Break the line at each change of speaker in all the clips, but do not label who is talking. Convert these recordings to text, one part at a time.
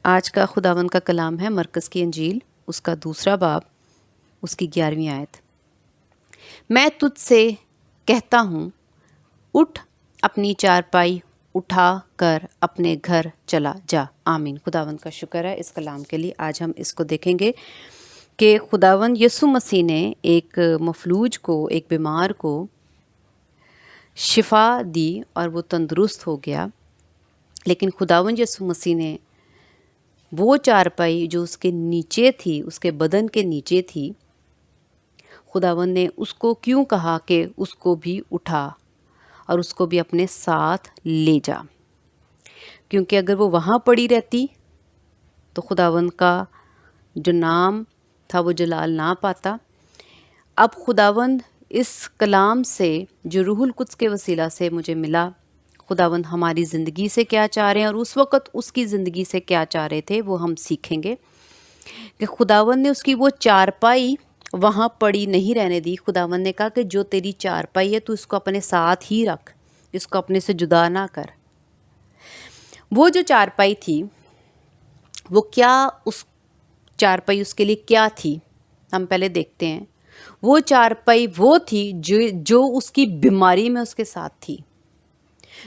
آج کا خداوند کا کلام ہے مرکز کی انجیل، اس کا 2 باب، اس کی 11ویں آیت۔ میں تجھ سے کہتا ہوں، اٹھ اپنی چارپائی اٹھا کر اپنے گھر چلا جا۔ آمین۔ خداوند کا شکر ہے اس کلام کے لیے۔ آج ہم اس کو دیکھیں گے کہ خداوند یسوع مسیح نے ایک مفلوج کو، ایک بیمار کو شفا دی اور وہ تندرست ہو گیا، لیکن خداوند یسوع مسیح نے وہ چارپائی جو اس کے نیچے تھی، اس کے بدن کے نیچے تھی، خداوند نے اس کو کیوں کہا کہ اس کو بھی اٹھا اور اس کو بھی اپنے ساتھ لے جا؟ کیونکہ اگر وہ وہاں پڑی رہتی تو خداوند کا جو نام تھا وہ جلال نہ پاتا۔ اب خداوند اس کلام سے جو روح القدس کے وسیلہ سے مجھے ملا، خداوند ہماری زندگی سے کیا چاہ رہے ہیں اور اس وقت اس کی زندگی سے کیا چاہ رہے تھے، وہ ہم سیکھیں گے کہ خداوند نے اس کی وہ چارپائی وہاں پڑی نہیں رہنے دی۔ خداوند نے کہا کہ جو تیری چارپائی ہے تو اس کو اپنے ساتھ ہی رکھ، اس کو اپنے سے جدا نہ کر۔ وہ جو چارپائی تھی، وہ کیا، اس چارپائی اس کے لیے کیا تھی، ہم پہلے دیکھتے ہیں۔ وہ چارپائی وہ تھی جو اس کی بیماری میں اس کے ساتھ تھی۔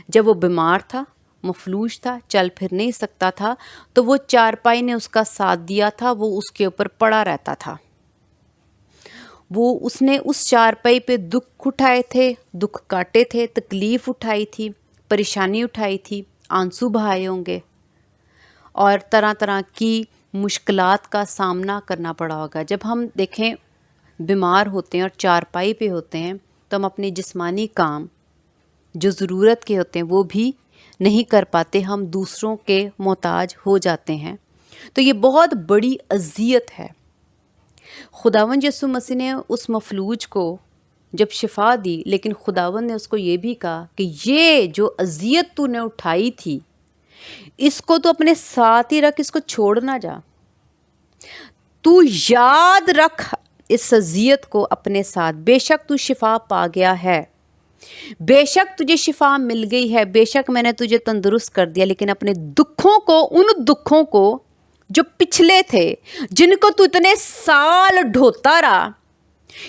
جب وہ بیمار تھا، مفلوج تھا، چل پھر نہیں سکتا تھا، تو وہ چارپائی نے اس کا ساتھ دیا تھا، وہ اس کے اوپر پڑا رہتا تھا۔ اس نے اس چارپائی پہ دکھ اٹھائے تھے، دکھ کاٹے تھے، تکلیف اٹھائی تھی، پریشانی اٹھائی تھی، آنسو بہائے ہوں گے اور طرح طرح کی مشکلات کا سامنا کرنا پڑا ہوگا۔ جب ہم دیکھیں بیمار ہوتے ہیں اور چارپائی پہ ہوتے ہیں تو ہم اپنے جسمانی کام جو ضرورت کے ہوتے ہیں وہ بھی نہیں کر پاتے، ہم دوسروں کے محتاج ہو جاتے ہیں۔ تو یہ بہت بڑی اذیت ہے۔ خداوند یسوع مسیح نے اس مفلوج کو جب شفا دی، لیکن خداوند نے اس کو یہ بھی کہا کہ یہ جو اذیت تو نے اٹھائی تھی، اس کو تو اپنے ساتھ ہی رکھ، اس کو چھوڑ نہ جا۔ تو یاد رکھ اس اذیت کو اپنے ساتھ۔ بے شک تو شفا پا گیا ہے، بے شک تجھے شفا مل گئی ہے، بے شک میں نے تجھے تندرست کر دیا، لیکن اپنے دکھوں کو، ان دکھوں کو جو پچھلے تھے، جن کو تو اتنے سال ڈھوتا رہا،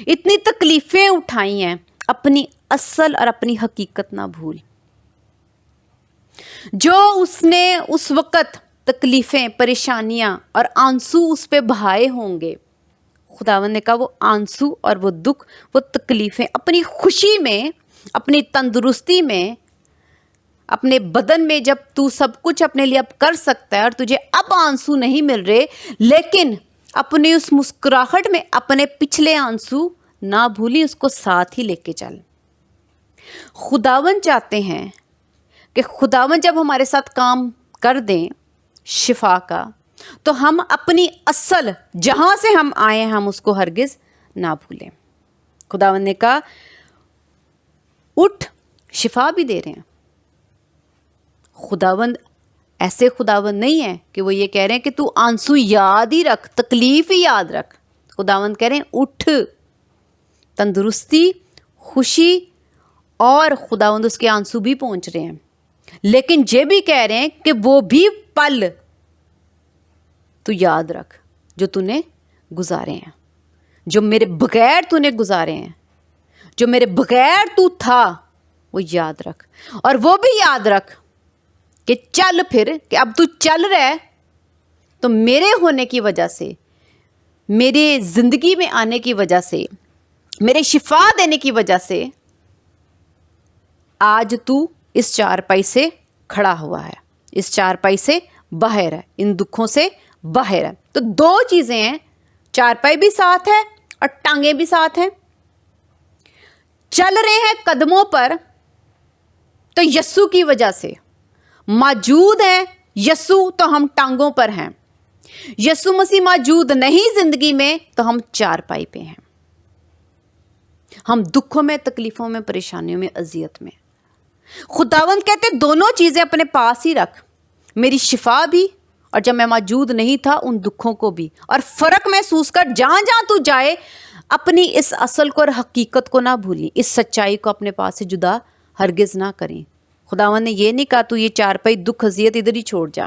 اتنی تکلیفیں اٹھائی ہیں، اپنی اصل اور اپنی حقیقت نہ بھول۔ جو اس نے اس وقت تکلیفیں، پریشانیاں اور آنسو اس پہ بہائے ہوں گے، خداوند نے کہا وہ آنسو اور وہ دکھ، وہ تکلیفیں اپنی خوشی میں، اپنی تندرستی میں، اپنے بدن میں، جب تو سب کچھ اپنے لیے اب کر سکتا ہے اور تجھے اب آنسو نہیں مل رہے، لیکن اپنی اس مسکراہٹ میں اپنے پچھلے آنسو نہ بھولی، اس کو ساتھ ہی لے کے چل۔ خداوند چاہتے ہیں کہ خداوند جب ہمارے ساتھ کام کر دیں شفا کا، تو ہم اپنی اصل جہاں سے ہم آئے ہیں ہم اس کو ہرگز نہ بھولیں۔ خداوند نے کہا اٹھ، شفا بھی دے رہے ہیں۔ خداوند ایسے خداوند نہیں ہے کہ وہ یہ کہہ رہے ہیں کہ تو آنسو یاد ہی رکھ، تکلیف ہی یاد رکھ۔ خداوند کہہ رہے ہیں اٹھ، تندرستی، خوشی، اور خداوند اس کے آنسو بھی پہنچ رہے ہیں، لیکن یہ بھی کہہ رہے ہیں کہ وہ بھی پل تو یاد رکھ جو تو نے گزارے ہیں، جو میرے بغیر تو نے گزارے ہیں، جو میرے بغیر تو تھا، وہ یاد رکھ۔ اور وہ بھی یاد رکھ کہ چل پھر، کہ اب تو چل رہا ہے تو میرے ہونے کی وجہ سے، میرے زندگی میں آنے کی وجہ سے، میرے شفا دینے کی وجہ سے آج تو اس چارپائی سے کھڑا ہوا ہے، اس چارپائی سے باہر ہے، ان دکھوں سے باہر ہے۔ تو 2 چیزیں ہیں، چارپائی بھی ساتھ ہے اور ٹانگیں بھی ساتھ ہیں۔ چل رہے ہیں قدموں پر تو یسوع کی وجہ سے، موجود ہیں یسوع تو ہم ٹانگوں پر ہیں۔ یسوع مسیح موجود نہیں زندگی میں تو ہم چارپائی پہ ہیں، ہم دکھوں میں، تکلیفوں میں، پریشانیوں میں، اذیت میں۔ خداوند کہتے دونوں چیزیں اپنے پاس ہی رکھ، میری شفا بھی اور جب میں موجود نہیں تھا ان دکھوں کو بھی، اور فرق محسوس کر، جہاں جہاں تو جائے اپنی اس اصل کو اور حقیقت کو نہ بھولی، اس سچائی کو اپنے پاس سے جدا ہرگز نہ کریں۔ خداوند نے یہ نہیں کہا تو یہ چارپائی دکھ اذیت ادھر ہی چھوڑ جا،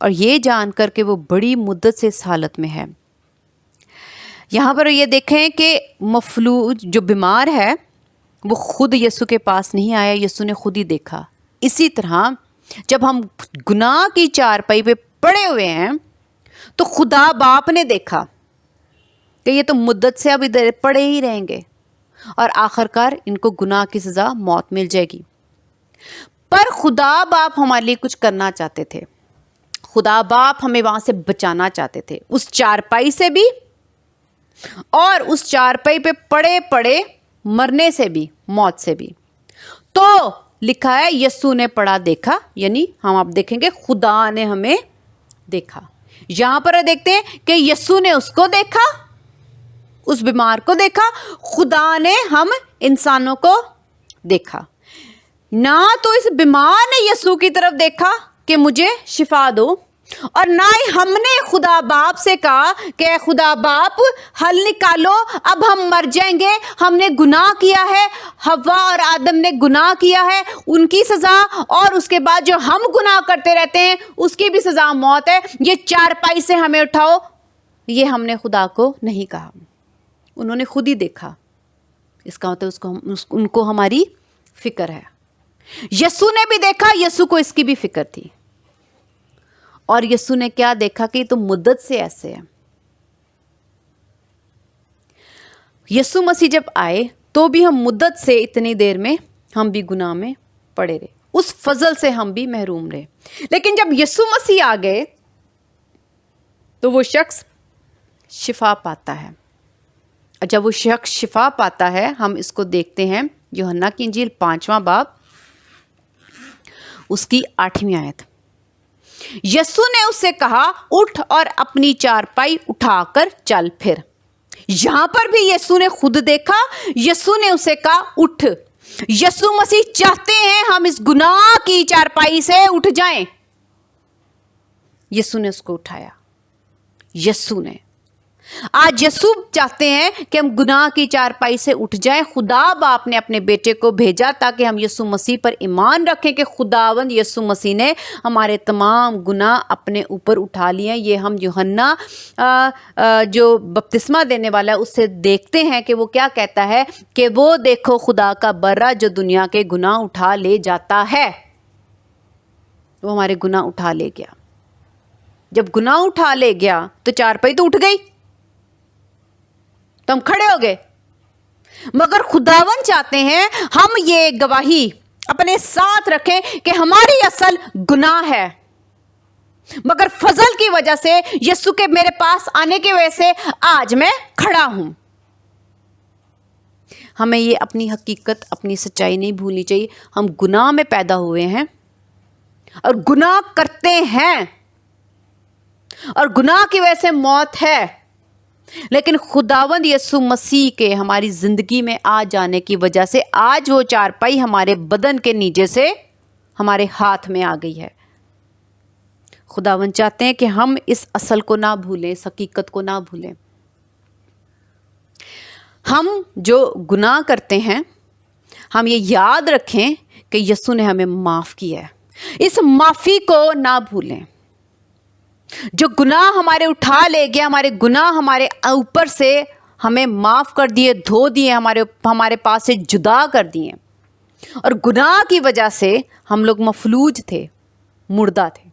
اور یہ جان کر کہ وہ بڑی مدت سے اس حالت میں ہے۔ یہاں پر یہ دیکھیں کہ مفلوج جو بیمار ہے وہ خود یسوع کے پاس نہیں آیا، یسوع نے خود ہی دیکھا۔ اسی طرح جب ہم گناہ کی چارپائی پہ پڑے ہوئے ہیں تو خدا باپ نے دیکھا کہ یہ تو مدت سے اب ادھر پڑے ہی رہیں گے اور آخر کار ان کو گناہ کی سزا موت مل جائے گی۔ پر خدا باپ ہمارے لیے کچھ کرنا چاہتے تھے، خدا باپ ہمیں وہاں سے بچانا چاہتے تھے، اس چارپائی سے بھی اور اس چارپائی پہ پڑے پڑے مرنے سے بھی، موت سے بھی۔ تو لکھا ہے یسوع نے پڑھا دیکھا، یعنی ہم آپ دیکھیں گے خدا نے ہمیں دیکھا۔ یہاں پر دیکھتے ہیں کہ یسوع نے اس کو دیکھا، اس بیمار کو دیکھا، خدا نے ہم انسانوں کو دیکھا۔ نہ تو اس بیمار نے یسوع کی طرف دیکھا کہ مجھے شفا دو، اور نہ ہی ہم نے خدا باپ سے کہا کہ اے خدا باپ حل نکالو، اب ہم مر جائیں گے، ہم نے گناہ کیا ہے، حوا اور آدم نے گناہ کیا ہے، ان کی سزا اور اس کے بعد جو ہم گناہ کرتے رہتے ہیں اس کی بھی سزا موت ہے، یہ چارپائی سے ہمیں اٹھاؤ۔ یہ ہم نے خدا کو نہیں کہا، انہوں نے خود ہی دیکھا۔ اس کا مطلب ان کو ہماری فکر ہے۔ یسوع نے بھی دیکھا، یسوع کو اس کی بھی فکر تھی، اور یسوع نے کیا دیکھا کہ یہ تو مدت سے ایسے ہے۔ یسوع مسیح جب آئے تو بھی ہم مدت سے اتنی دیر میں ہم بھی گناہ میں پڑے رہے، اس فضل سے ہم بھی محروم رہے۔ لیکن جب یسوع مسیح آ گئے تو وہ شخص شفا پاتا ہے، اور جب وہ شخص شفا پاتا ہے، ہم اس کو دیکھتے ہیں یوحنا کی انجیل 5واں باب اس کی 8ویں آیت۔ یسوع نے اس سے کہا اٹھ اور اپنی چارپائی اٹھا کر چل پھر۔ یہاں پر بھی یسوع نے خود دیکھا، یسوع نے اسے کہا اٹھ۔ یسوع مسیح چاہتے ہیں ہم اس گناہ کی چارپائی سے اٹھ جائیں۔ یسوع نے اس کو اٹھایا، یسوع نے۔ آج یسوع چاہتے ہیں کہ ہم گناہ کی چارپائی سے اٹھ جائیں۔ خدا باپ نے اپنے بیٹے کو بھیجا تاکہ ہم یسوع مسیح پر ایمان رکھیں کہ خداوند یسوع مسیح نے ہمارے تمام گناہ اپنے اوپر اٹھا لیے ہیں۔ یہ ہم یوحنا جو بپتسمہ دینے والا ہے اس سے دیکھتے ہیں کہ وہ کیا کہتا ہے کہ وہ دیکھو خدا کا برہ جو دنیا کے گناہ اٹھا لے جاتا ہے۔ وہ ہمارے گناہ اٹھا لے گیا۔ جب گناہ اٹھا لے گیا تو چارپائی تو اٹھ گئی، تو ہم کھڑے ہو گئے۔ مگر خداوند چاہتے ہیں ہم یہ گواہی اپنے ساتھ رکھیں کہ ہماری اصل گناہ ہے، مگر فضل کی وجہ سے، یسوع کے میرے پاس آنے کی وجہ سے آج میں کھڑا ہوں۔ ہمیں یہ اپنی حقیقت، اپنی سچائی نہیں بھولنی چاہیے۔ ہم گناہ میں پیدا ہوئے ہیں اور گناہ کرتے ہیں، اور گناہ کی وجہ سے موت ہے، لیکن خداوند یسوع مسیح کے ہماری زندگی میں آ جانے کی وجہ سے آج وہ چارپائی ہمارے بدن کے نیچے سے ہمارے ہاتھ میں آ گئی ہے۔ خداوند چاہتے ہیں کہ ہم اس اصل کو نہ بھولیں، اس حقیقت کو نہ بھولیں۔ ہم جو گناہ کرتے ہیں ہم یہ یاد رکھیں کہ یسوع نے ہمیں معاف کیا ہے، اس معافی کو نہ بھولیں۔ جو گناہ ہمارے اٹھا لے گیا، ہمارے گناہ ہمارے اوپر سے ہمیں معاف کر دیے، دھو دیے، ہمارے پاس سے جدا کر دیے، اور گناہ کی وجہ سے ہم لوگ مفلوج تھے، مردہ تھے۔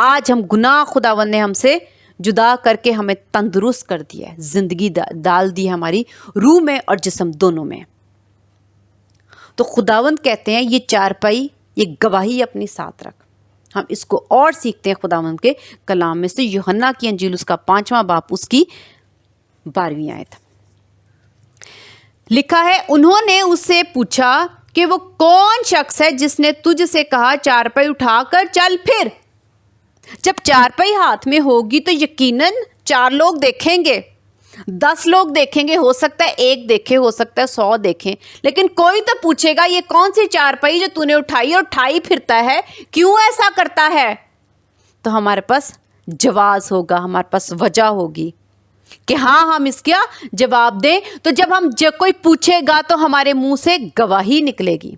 آج ہم گناہ خداوند نے ہم سے جدا کر کے ہمیں تندرست کر دیا ہے، زندگی ڈال دی ہماری روح میں اور جسم دونوں میں۔ تو خداوند کہتے ہیں یہ چارپائی، یہ گواہی اپنی ساتھ رکھ۔ ہم اس کو اور سیکھتے ہیں خداوند کے کلام میں سے، یوحنا کی انجیل اس کا 5واں باب اس کی 12ویں آیت۔ لکھا ہے انہوں نے اس سے پوچھا کہ وہ کون شخص ہے جس نے تجھ سے کہا چارپائی اٹھا کر چل پھر؟ جب چارپائی ہاتھ میں ہوگی تو یقیناً 4 لوگ دیکھیں گے، 10 لوگ دیکھیں گے، ہو سکتا ہے 1 دیکھے، ہو سکتا ہے 100 دیکھیں، لیکن کوئی تو پوچھے گا یہ کون سی چارپائی جو تو نے اٹھائی اور اٹھائی پھرتا ہے، کیوں ایسا کرتا ہے؟ تو ہمارے پاس جواز ہوگا، ہمارے پاس وجہ ہوگی کہ ہاں ہم اس کا جواب دیں۔ تو جب کوئی پوچھے گا تو ہمارے منہ سے گواہی نکلے گی۔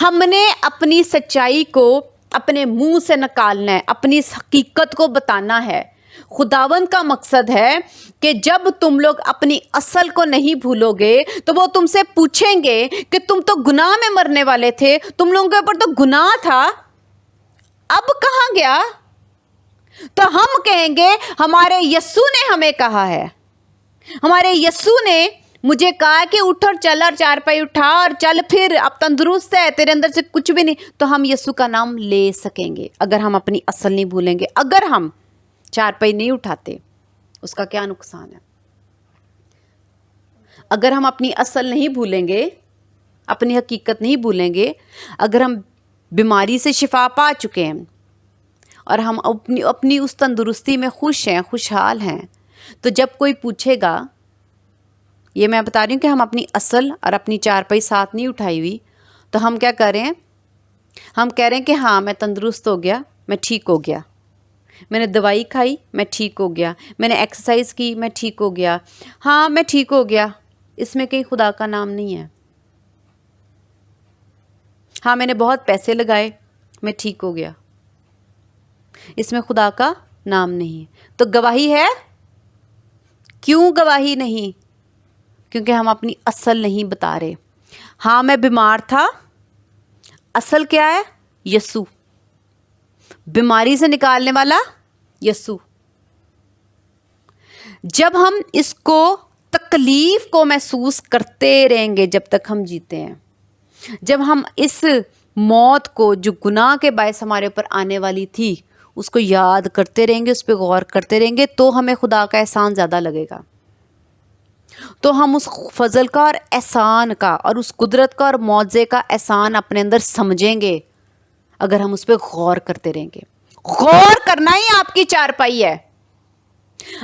ہم نے اپنی سچائی کو اپنے منہ سے نکالنا ہے، اپنی اس حقیقت کو بتانا ہے۔ خداوند کا مقصد ہے کہ جب تم لوگ اپنی اصل کو نہیں بھولو گے تو وہ تم سے پوچھیں گے کہ تم تو گناہ میں مرنے والے تھے، تم لوگوں کے اوپر تو گناہ تھا، اب کہاں گیا؟ تو ہم کہیں گے ہمارے یسوع نے ہمیں کہا ہے، ہمارے یسوع نے مجھے کہا کہ اٹھ اور چل اور چارپائی اٹھا اور چل پھر، اب تندرست ہے، تیرے اندر سے کچھ بھی نہیں، تو ہم یسوع کا نام لے سکیں گے اگر ہم اپنی اصل نہیں بھولیں گے۔ اگر ہم چارپائی نہیں اٹھاتے اس کا کیا نقصان ہے؟ اگر ہم اپنی اصل نہیں بھولیں گے، اپنی حقیقت نہیں بھولیں گے، اگر ہم بیماری سے شفا پا چکے ہیں اور ہم اپنی اس تندرستی میں خوش ہیں، خوشحال ہیں، تو جب کوئی پوچھے گا، یہ میں بتا رہی ہوں کہ ہم اپنی اصل اور اپنی چارپائی ساتھ نہیں اٹھائی ہوئی، تو ہم کیا کر رہے ہیں؟ ہم کہہ رہے ہیں کہ ہاں میں تندرست ہو گیا، میں ٹھیک ہو گیا، میں نے دوائی کھائی، میں ٹھیک ہو گیا، میں نے ایکسرسائز کی، میں ٹھیک ہو گیا، ہاں میں ٹھیک ہو گیا۔ اس میں کہیں خدا کا نام نہیں ہے۔ ہاں میں نے بہت پیسے لگائے، میں ٹھیک ہو گیا، اس میں خدا کا نام نہیں ہے۔ تو گواہی ہے؟ کیوں گواہی نہیں؟ کیونکہ ہم اپنی اصل نہیں بتا رہے۔ ہاں میں بیمار تھا، اصل کیا ہے؟ یسوع، بیماری سے نکالنے والا یسوع۔ جب ہم اس کو، تکلیف کو محسوس کرتے رہیں گے جب تک ہم جیتے ہیں، جب ہم اس موت کو جو گناہ کے باعث ہمارے اوپر آنے والی تھی اس کو یاد کرتے رہیں گے، اس پہ غور کرتے رہیں گے، تو ہمیں خدا کا احسان زیادہ لگے گا، تو ہم اس فضل کا اور احسان کا اور اس قدرت کا اور معجزے کا احسان اپنے اندر سمجھیں گے اگر ہم اس پہ غور کرتے رہیں گے۔ غور کرنا ہی آپ کی چارپائی ہے۔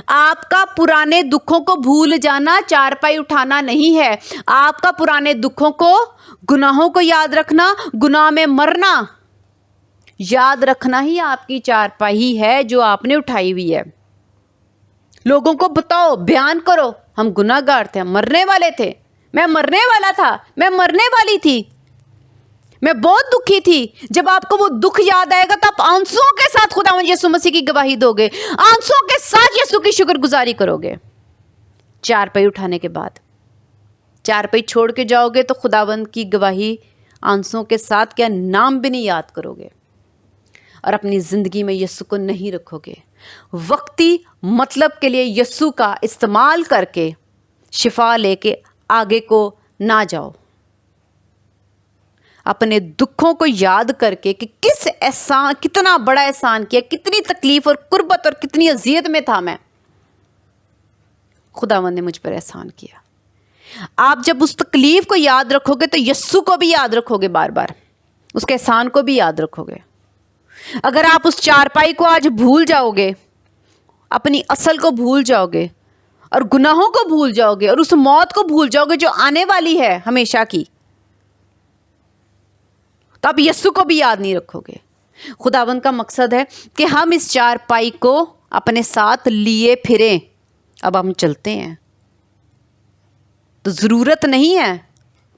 آپ کا پرانے دکھوں کو بھول جانا چارپائی اٹھانا نہیں ہے۔ آپ کا پرانے دکھوں کو، گناہوں کو یاد رکھنا، گناہ میں مرنا یاد رکھنا ہی آپ کی چارپائی ہے جو آپ نے اٹھائی ہوئی ہے۔ لوگوں کو بتاؤ، بیان کرو، ہم گناہ گار تھے، ہم مرنے والے تھے، میں مرنے والا تھا، میں مرنے والی تھی، میں بہت دکھی تھی۔ جب آپ کو وہ دکھ یاد آئے گا تو آپ آنسوؤں کے ساتھ خداوند یسوع مسیح کی گواہی دو گے، آنسوؤں کے ساتھ یسوع کی شکر گزاری کرو گے۔ چارپائی اٹھانے کے بعد چارپائی چھوڑ کے جاؤ گے تو خداوند کی گواہی آنسوؤں کے ساتھ کیا نام بھی نہیں یاد کرو گے اور اپنی زندگی میں یسوع کو نہیں رکھو گے۔ وقتی مطلب کے لیے یسوع کا استعمال کر کے شفا لے کے آگے کو نہ جاؤ۔ اپنے دکھوں کو یاد کر کے کہ کس احسان، کتنا بڑا احسان کیا، کتنی تکلیف اور کربت اور کتنی اذیت میں تھا میں، خداوند نے مجھ پر احسان کیا۔ آپ جب اس تکلیف کو یاد رکھو گے تو یسوع کو بھی یاد رکھو گے، بار بار اس کے احسان کو بھی یاد رکھو گے۔ اگر آپ اس چارپائی کو آج بھول جاؤ گے، اپنی اصل کو بھول جاؤ گے اور گناہوں کو بھول جاؤ گے اور اس موت کو بھول جاؤ گے جو آنے والی ہے ہمیشہ کی، تو آپ یسوع کو بھی یاد نہیں رکھو گے۔ خداوند کا مقصد ہے کہ ہم اس چارپائی کو اپنے ساتھ لیے پھریں۔ اب ہم چلتے ہیں تو ضرورت نہیں ہے،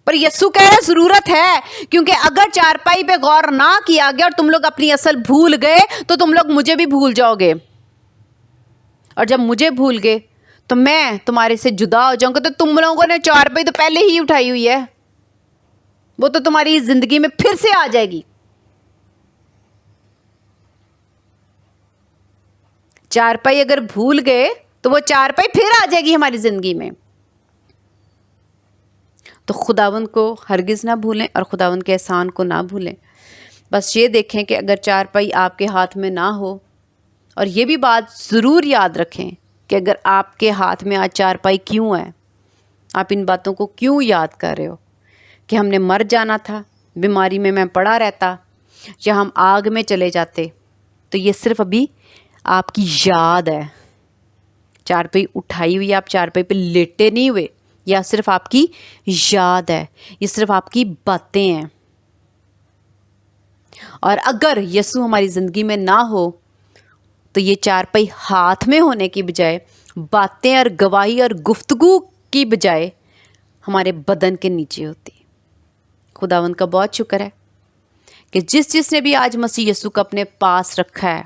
پر یسوع کہہ رہے ضرورت ہے، کیونکہ اگر چارپائی پہ غور نہ کیا گیا اور تم لوگ اپنی اصل بھول گئے تو تم لوگ مجھے بھی بھول جاؤ گے، اور جب مجھے بھول گئے تو میں تمہارے سے جدا ہو جاؤں گا، تو تم لوگوں نے چارپائی تو پہلے ہی اٹھائی ہوئی ہے، وہ تو تمہاری زندگی میں پھر سے آ جائے گی۔ چارپائی اگر بھول گئے تو وہ چارپائی پھر آ جائے گی ہماری زندگی میں۔ تو خداوند کو ہرگز نہ بھولیں اور خداوند کے احسان کو نہ بھولیں۔ بس یہ دیکھیں کہ اگر چارپائی آپ کے ہاتھ میں نہ ہو، اور یہ بھی بات ضرور یاد رکھیں کہ اگر آپ کے ہاتھ میں آج چارپائی کیوں ہے، آپ ان باتوں کو کیوں یاد کر رہے ہو کہ ہم نے مر جانا تھا، بیماری میں پڑا رہتا، یا ہم آگ میں چلے جاتے، تو یہ صرف ابھی آپ کی یاد ہے۔ چارپائی اٹھائی ہوئی، آپ چارپائی پہ لیٹے نہیں ہوئے، یا صرف آپ کی یاد ہے، یہ صرف آپ کی باتیں ہیں۔ اور اگر یسوع ہماری زندگی میں نہ ہو تو یہ چارپائی ہاتھ میں ہونے کی بجائے، باتیں اور گواہی اور گفتگو کی بجائے ہمارے بدن کے نیچے ہوتی۔ خداوند کا بہت شکر ہے کہ جس نے بھی آج مسیح یسوع کو اپنے پاس رکھا ہے،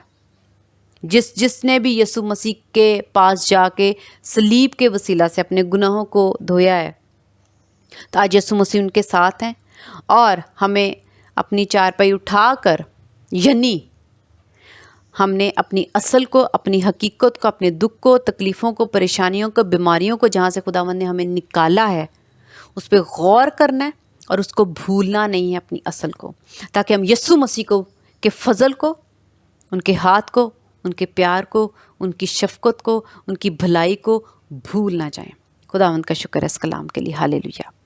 جس نے بھی یسوع مسیح کے پاس جا کے صلیب کے وسیلہ سے اپنے گناہوں کو دھویا ہے، تو آج یسوع مسیح ان کے ساتھ ہیں اور ہمیں اپنی چارپائی اٹھا کر، یعنی ہم نے اپنی اصل کو، اپنی حقیقت کو، اپنے دکھ کو، تکلیفوں کو، پریشانیوں کو، بیماریوں کو جہاں سے خداوند نے ہمیں نکالا ہے، اس پہ غور کرنا ہے اور اس کو بھولنا نہیں ہے، اپنی اصل کو، تاکہ ہم یسوع مسیح کو کے فضل کو، ان کے ہاتھ کو، ان کے پیار کو، ان کی شفقت کو، ان کی بھلائی کو بھول نہ جائیں۔ خداوند کا شکر ہے اس کلام کے لیے۔ ہالےلویا۔